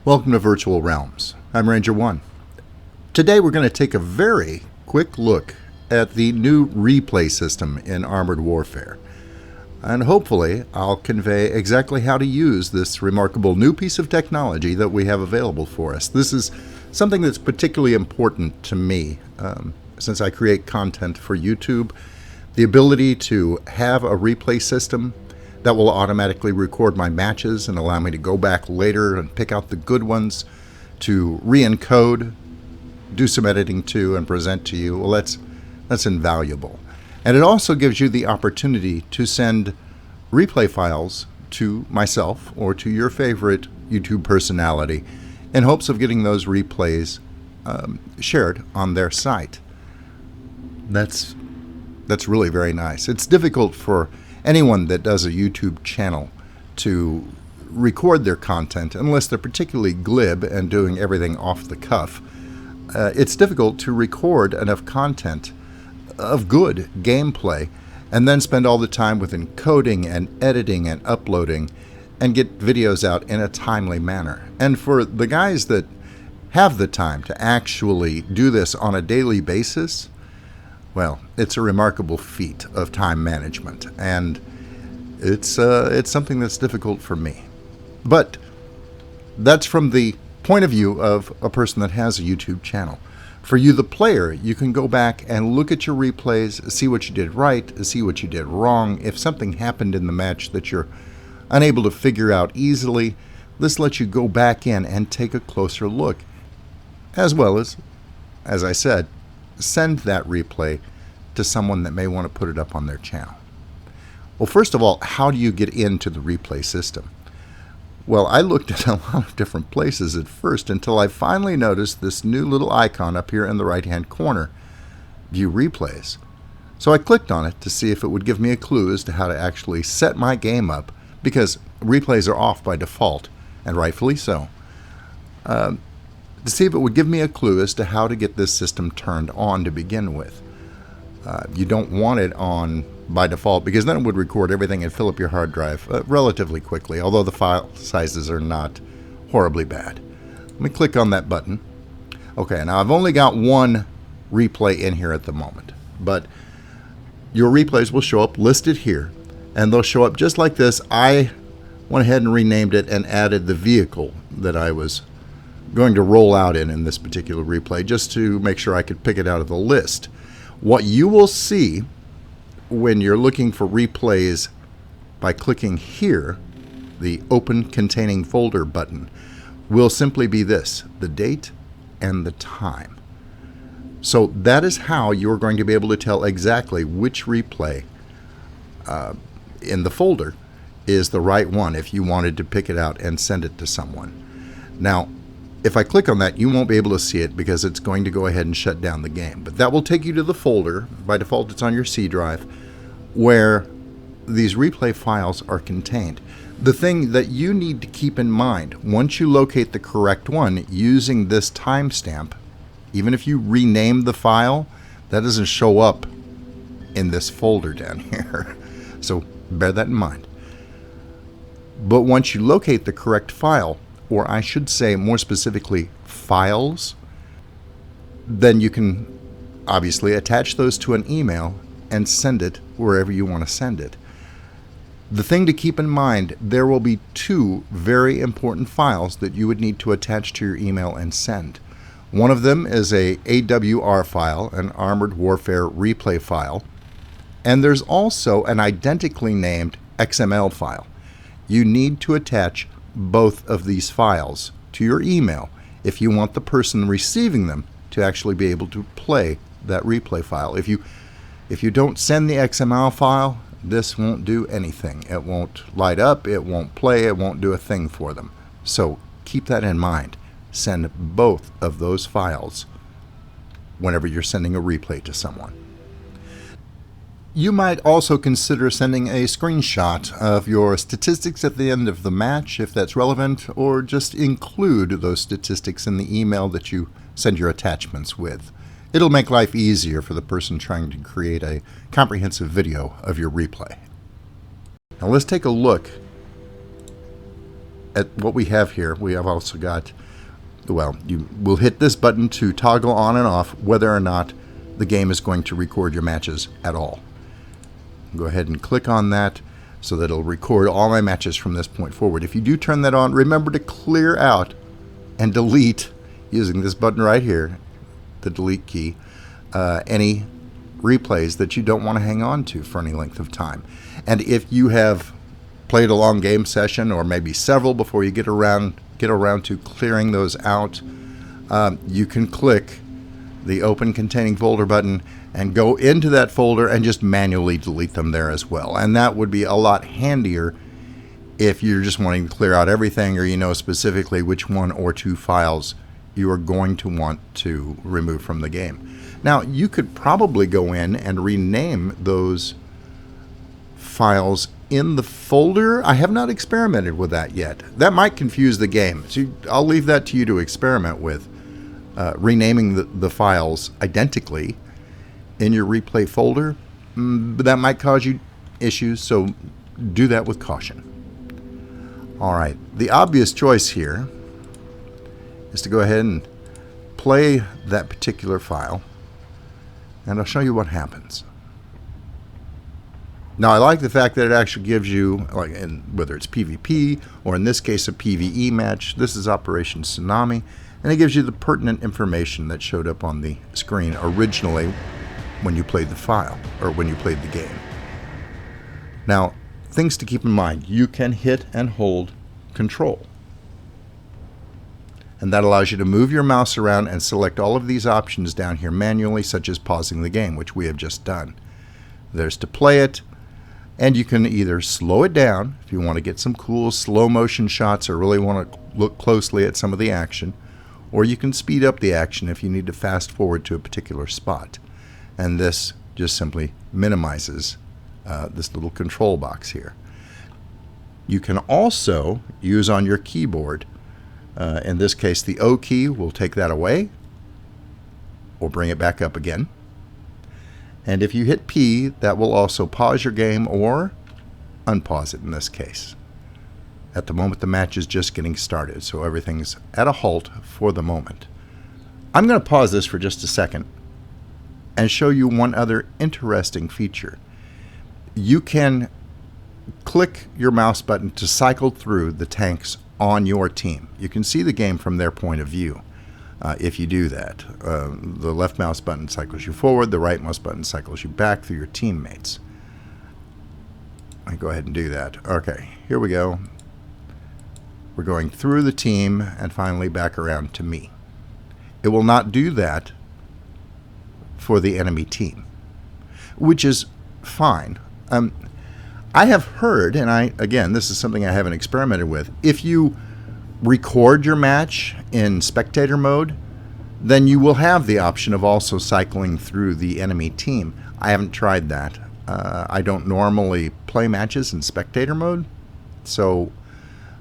Welcome to Virtual Realms. I'm Ranger 1. Today we're going to take a very quick look at the new replay system in Armored Warfare. And hopefully I'll convey exactly how to use this remarkable new piece of technology that we have available for us. This is something that's particularly important to me since I create content for YouTube. The ability to have a replay system that will automatically record my matches and allow me to go back later and pick out the good ones to re-encode, do some editing to, and present to you. Well, that's invaluable. And it also gives you the opportunity to send replay files to myself or to your favorite YouTube personality in hopes of getting those replays shared on their site. That's really very nice. It's difficult for anyone that does a YouTube channel to record their content unless they're particularly glib and doing everything off the cuff. It's difficult to record enough content of good gameplay and then spend all the time with encoding and editing and uploading and get videos out in a timely manner. And for the guys that have the time to actually do this on a daily basis, well, it's a remarkable feat of time management, and it's something that's difficult for me. But that's from the point of view of a person that has a YouTube channel. For you, the player, you can go back and look at your replays, see what you did right, see what you did wrong. If something happened in the match that you're unable to figure out easily, this lets you go back in and take a closer look, as well as I said, send that replay to someone that may want to put it up on their channel. Well, first of all, how do you get into the replay system? Well, I looked at a lot of different places at first until I finally noticed this new little icon up here in the right-hand corner, View Replays. So I clicked on it to see if it would give me a clue as to how to actually set my game up, because replays are off by default, and rightfully so. To see if it would give me a clue as to how to get this system turned on to begin with. You don't want it on by default because then it would record everything and fill up your hard drive relatively quickly, although the file sizes are not horribly bad. Let me click on that button. Okay, now I've only got one replay in here at the moment, but your replays will show up listed here, and they'll show up just like this. I went ahead and renamed it and added the vehicle that I was going to roll out in this particular replay just to make sure I could pick it out of the list. What you will see when you're looking for replays by clicking here, the Open Containing Folder button, will simply be this, the date and the time. So that is how you're going to be able to tell exactly which replay in the folder is the right one if you wanted to pick it out and send it to someone. Now, if I click on that, you won't be able to see it because it's going to go ahead and shut down the game. But that will take you to the folder, by default it's on your C drive, where these replay files are contained. The thing that you need to keep in mind, once you locate the correct one using this timestamp, even if you rename the file, that doesn't show up in this folder down here. So bear that in mind. But once you locate the correct file, or I should say more specifically files, then you can obviously attach those to an email and send it wherever you want to send it. The thing to keep in mind, there will be two very important files that you would need to attach to your email and send. One of them is a AWR file, an Armored Warfare replay file, and there's also an identically named XML file. You need to attach both of these files to your email if you want the person receiving them to actually be able to play that replay file. If you don't send the XML file, this won't do anything. It won't light up, it won't play, it won't do a thing for them. So keep that in mind. Send both of those files whenever you're sending a replay to someone. You might also consider sending a screenshot of your statistics at the end of the match, if that's relevant, or just include those statistics in the email that you send your attachments with. It'll make life easier for the person trying to create a comprehensive video of your replay. Now let's take a look at what we have here, we have also got, well, you will hit this button to toggle on and off whether or not the game is going to record your matches at all. Go ahead and click on that so that it'll record all my matches from this point forward. If you do turn that on, remember to clear out and delete, using this button right here, the delete key, any replays that you don't want to hang on to for any length of time. And if you have played a long game session, or maybe several before you get around to clearing those out, you can click the Open Containing Folder button and go into that folder and just manually delete them there as well. And that would be a lot handier if you're just wanting to clear out everything, or you know specifically which one or two files you are going to want to remove from the game. Now, you could probably go in and rename those files in the folder. I have not experimented with that yet. That might confuse the game, so I'll leave that to you to experiment with, renaming the files identically in your replay folder. But that might cause you issues, so do that with caution. All right, the obvious choice here is to go ahead and play that particular file, and I'll show you what happens. Now, I like the fact that it actually gives you, like, whether it's PvP or in this case a PvE match. This is Operation Tsunami, and it gives you the pertinent information that showed up on the screen originally when you played the file, or when you played the game. Now, things to keep in mind: you can hit and hold Control, and that allows you to move your mouse around and select all of these options down here manually, such as pausing the game, which we have just done. There's to play it, and you can either slow it down if you want to get some cool slow motion shots or really want to look closely at some of the action, or you can speed up the action if you need to fast forward to a particular spot. And this just simply minimizes this little control box here. You can also use on your keyboard, in this case the O key will take that away or bring it back up again. And if you hit P, that will also pause your game or unpause it in this case. At the moment, the match is just getting started, so everything's at a halt for the moment. I'm going to pause this for just a second and show you one other interesting feature. You can click your mouse button to cycle through the tanks on your team. You can see the game from their point of view. If you do that, the left mouse button cycles you forward, the right mouse button cycles you back through your teammates. I go ahead and do that. Okay, here we go. We're going through the team and finally back around to me. It will not do that for the enemy team, which is fine. I have heard, and again, this is something I haven't experimented with, if you record your match in spectator mode, then you will have the option of also cycling through the enemy team. I haven't tried that. I don't normally play matches in spectator mode, so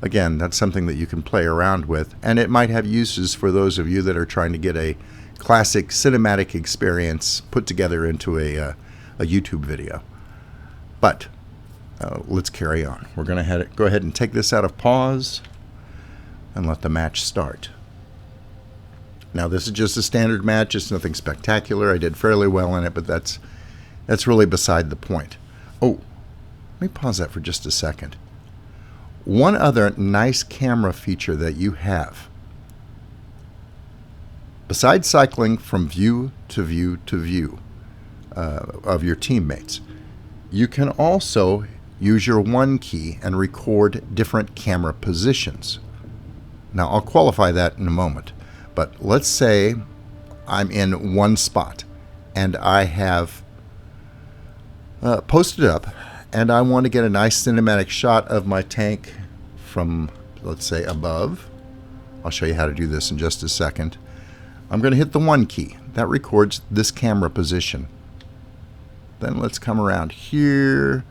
again, that's something that you can play around with, and it might have uses for those of you that are trying to get a classic cinematic experience put together into a YouTube video. But let's carry on. We're going to go ahead and take this out of pause and let the match start. Now, this is just a standard match. It's nothing spectacular. I did fairly well in it, but that's really beside the point. Oh, let me pause that for just a second. One other nice camera feature that you have, besides cycling from view to view to view of your teammates, you can also use your 1 key and record different camera positions. Now, I'll qualify that in a moment, but let's say I'm in one spot and I have posted up and I want to get a nice cinematic shot of my tank from, let's say, above. I'll show you how to do this in just a second. I'm going to hit the 1 key. That records this camera position. Then let's come around here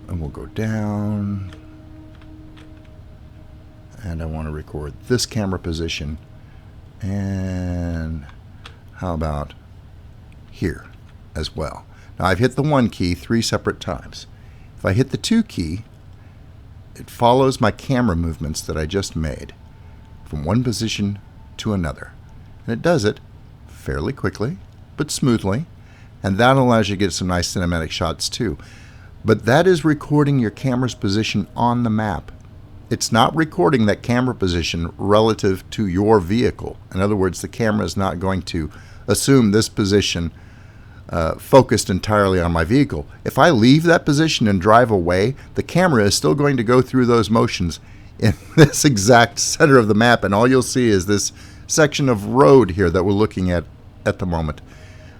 and we'll go down. And I want to record this camera position. And how about here as well? Now, I've hit the 1 key 3 separate times. If I hit the 2 key, It follows my camera movements that I just made from one position to another. And it does it fairly quickly, but smoothly. And that allows you to get some nice cinematic shots too. But that is recording your camera's position on the map. It's not recording that camera position relative to your vehicle. In other words, the camera is not going to assume this position focused entirely on my vehicle. If I leave that position and drive away, the camera is still going to go through those motions in this exact center of the map, and all you'll see is this section of road here that we're looking at the moment,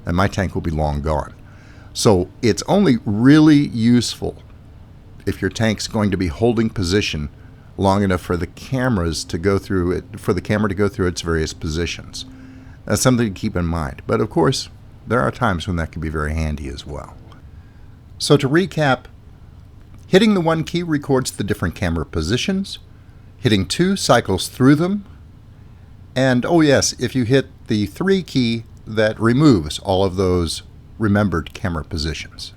and my tank will be long gone. So it's only really useful if your tank's going to be holding position long enough for the cameras to go through it, for the camera to go through its various positions. That's something to keep in mind. But of course, there are times when that can be very handy as well. So to recap, hitting the 1 key records the different camera positions. Hitting 2 cycles through them. And oh yes, if you hit the 3 key, that removes all of those remembered camera positions,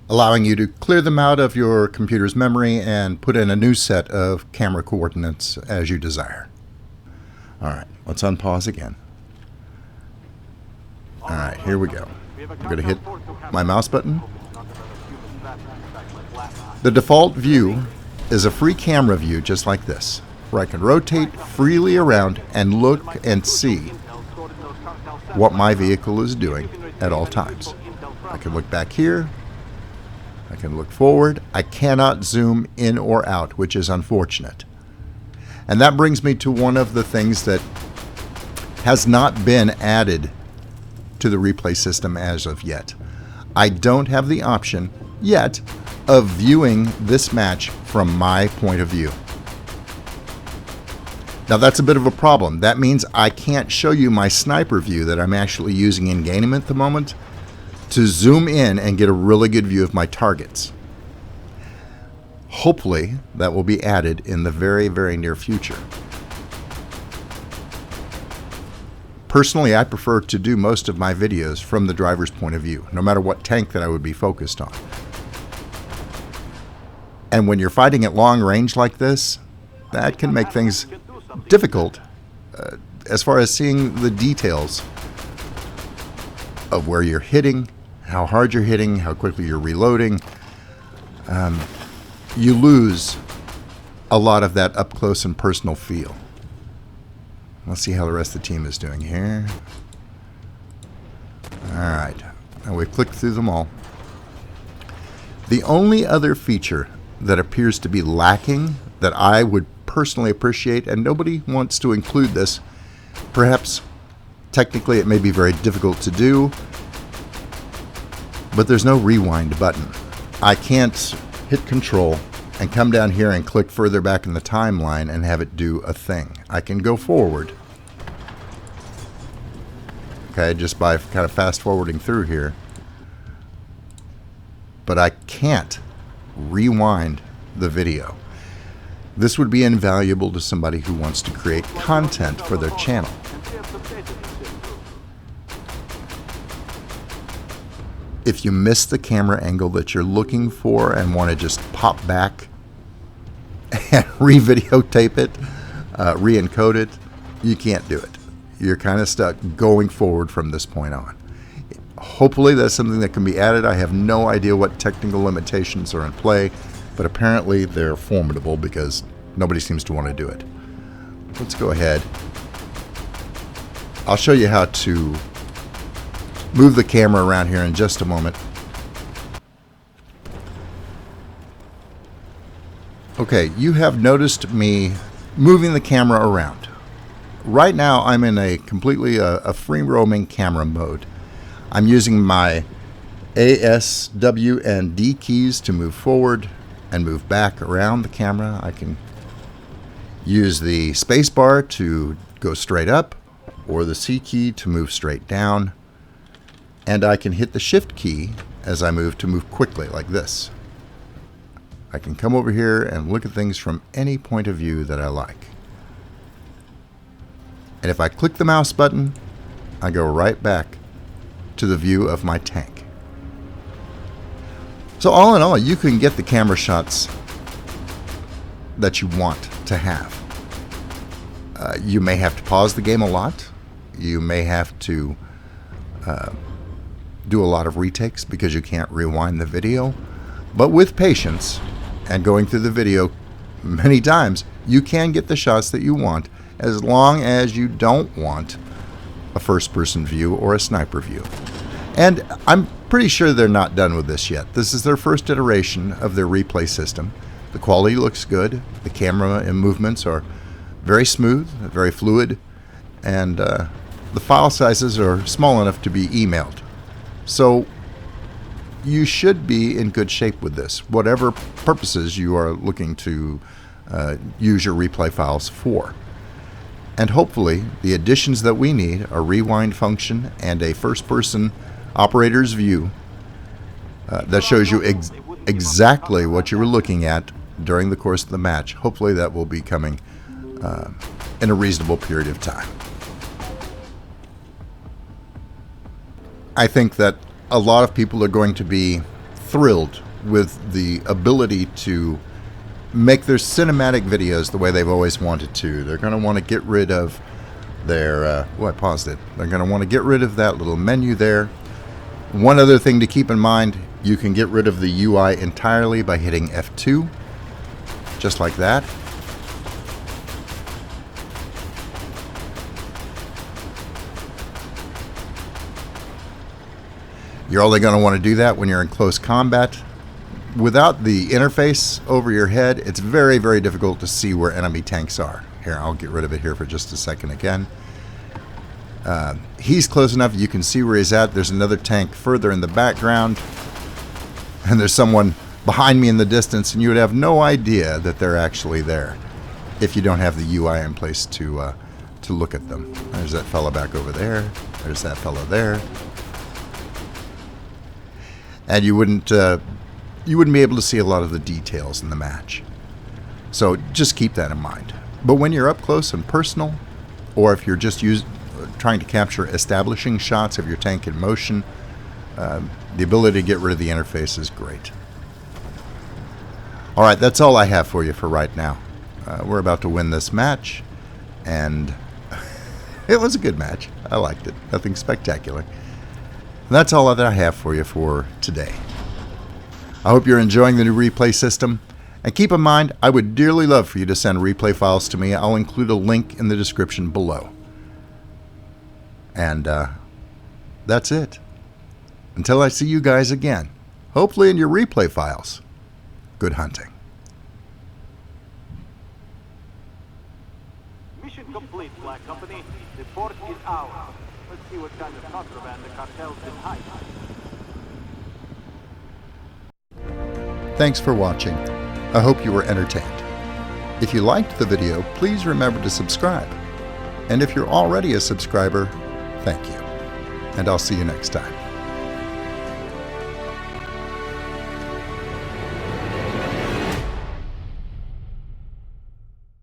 allowing you to clear them out of your computer's memory and put in a new set of camera coordinates as you desire. All right, let's unpause again. All right, here we go. I'm going to hit my mouse button. The default view is a free camera view just like this, where I can rotate freely around and look and see what my vehicle is doing at all times. I can look back here. I can look forward. I cannot zoom in or out, which is unfortunate. And that brings me to one of the things that has not been added to the replay system as of yet. I don't have the option yet of viewing this match from my point of view. Now that's a bit of a problem. That means I can't show you my sniper view that I'm actually using in game at the moment to zoom in and get a really good view of my targets. Hopefully that will be added in the very, very near future. Personally, I prefer to do most of my videos from the driver's point of view, no matter what tank that I would be focused on. And when you're fighting at long range like this, that can make things difficult as far as seeing the details of where you're hitting, how hard you're hitting, how quickly you're reloading. You lose a lot of that up close and personal feel. Let's see how the rest of the team is doing here. Alright, now we've clicked through them all. The only other feature that appears to be lacking that I would personally appreciate, and nobody wants to include this, perhaps technically it may be very difficult to do, but there's no rewind button. I can't hit control and come down here and click further back in the timeline and have it do a thing. I can go forward, okay, just by kind of fast forwarding through here, but I can't rewind the video. This would be invaluable to somebody who wants to create content for their channel. If you miss the camera angle that you're looking for and want to just pop back and re-videotape it, re-encode it, you can't do it. You're kind of stuck going forward from this point on. Hopefully that's something that can be added. I have no idea what technical limitations are in play, but apparently they're formidable because nobody seems to want to do it. Let's go ahead. I'll show you how to move the camera around here in just a moment. Okay, you have noticed me moving the camera around. Right now I'm in a completely a free roaming camera mode. I'm using my A, S, W, and D keys to move forward and move back around the camera. I can use the space bar to go straight up or the C key to move straight down. And I can hit the shift key as I move to move quickly like this. I can come over here and look at things from any point of view that I like. And if I click the mouse button, I go right back to the view of my tank. So all in all, you can get the camera shots that you want to have. You may have to pause the game a lot. You may have to do a lot of retakes because you can't rewind the video. But with patience and going through the video many times, you can get the shots that you want, as long as you don't want a first-person view or a sniper view. And I'm pretty sure they're not done with this yet. This is their first iteration of their replay system. The quality looks good. The camera and movements are very smooth, very fluid, and the file sizes are small enough to be emailed. So you should be in good shape with this, whatever purposes you are looking to use your replay files for. And hopefully the additions that we need, a rewind function and a first-person operator's view that shows you exactly what you were looking at during the course of the match. Hopefully that will be coming in a reasonable period of time. I think that a lot of people are going to be thrilled with the ability to make their cinematic videos the way they've always wanted to. They're going to want to get rid of their, I paused it. They're going to want to get rid of that little menu there. One other thing to keep in mind, you can get rid of the UI entirely by hitting F2, just like that. You're only going to want to do that when you're in close combat. Without the interface over your head, it's very, very difficult to see where enemy tanks are. Here, I'll get rid of it here for just a second again. He's close enough you can see where he's at. There's another tank further in the background, and there's someone behind me in the distance, and you would have no idea that they're actually there if you don't have the UI in place to look at them. There's that fella back over there. There's that fellow there. And you wouldn't be able to see a lot of the details in the match. So just keep that in mind. But when you're up close and personal, or if you're just trying to capture establishing shots of your tank in motion, the ability to get rid of the interface is great. All right, that's all I have for you for right now. We're about to win this match, and it was a good match. I liked it. Nothing spectacular. And that's all that I have for you for today. I hope you're enjoying the new replay system. And keep in mind, I would dearly love for you to send replay files to me. I'll include a link in the description below. And that's it. Until I see you guys again, hopefully in your replay files, good hunting. Mission complete, Black Company. The port is ours. Let's see what kind of contraband the cartel's been hiding. Thanks for watching. I hope you were entertained. If you liked the video, please remember to subscribe. And if you're already a subscriber, thank you. And I'll see you next time.